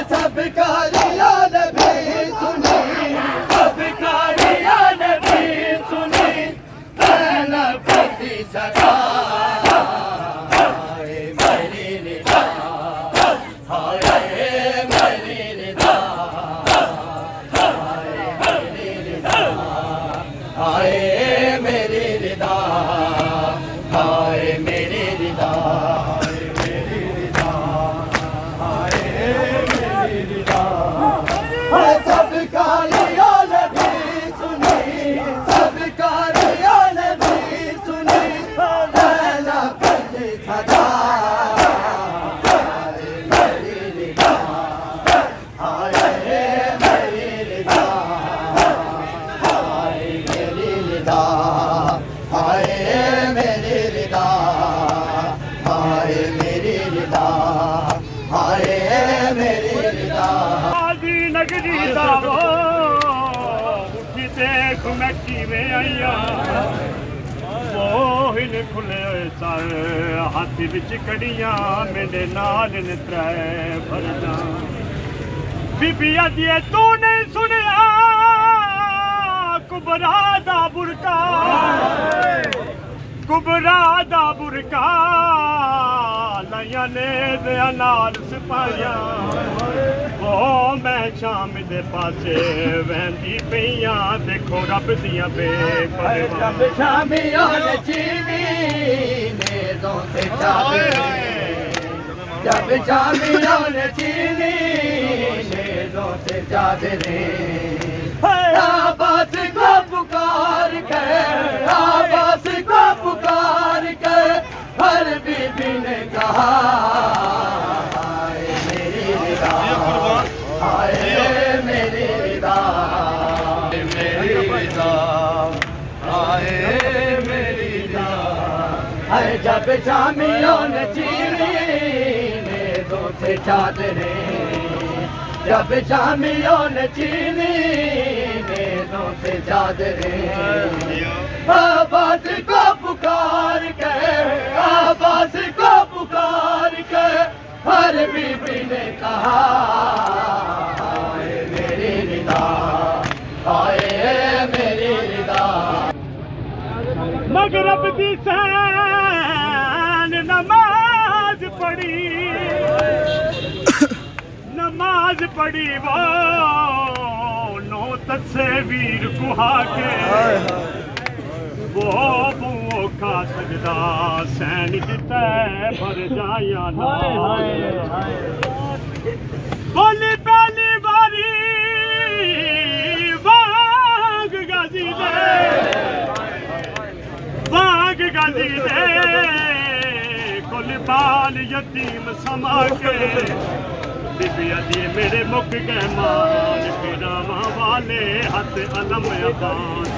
सब कारिया नबी सुनी, सब कारिया नबी सुनी, पहला पति सदा हाय मेरी निदा, हाय मेरी निदा, हाय मेरी निदा, हाय मेरी निदा, हाय मेरी निदा, सब कारिया नबी सुनी, सब कारिया नबी सुनी, पहला पति सदा हाय मेरी निदा, हाय मेरी निदा, हाय मेरी निदा, हाय मेरी निदा, हाय मेरी निदा, हाय मेरी निदा। नगरी दावो उठी देख मैं किवें आईया मोहिन खुले सर हाथ विच कड़ियां मेरे नाल ने त्रै भरना बीबी आदि तू नहीं सुनिया कुबरा दा बुरका कुबरा दा बुरका लाया ने दे नाल सिपाहिया ओ मैं शाम दे पासे वहंदी पईयां देखो रब दियां जब शामियों ने चीनी नेज़ों से चादरे, जब शामियों ने चीनी नेज़ों से चादरे, आवाज़ को पुकार कर, आवाज़ को पुकार कर, हर बीबी ने कहा हाय मेरी निदा, हाय मेरी निदा, मेरी निदा, हाय मेरी निदा। हाय जब शामियों ने चीनी नेज़ों से चादरे, जब शामियों ने चीनी नेज़ों से चादरे, आवाज़ को पुकार कर, आवाज़ को पुकार कर, हर बीबी ने कहा हाय मेरी निदा, हाय मेरी निदा। मगरब दी सैन नमाज पढ़ी, नमाज पढ़ी वो नो तसे वीर कुहा के वो का सजदा सैन दिता भर जाया ना बोली पहली बारी बाग गाजी दे, बाग गाजी दे कुल बाल यतीम समा के बीबी अदी मेरे मुख गए मान फिरावा वाले हथ अलम अबास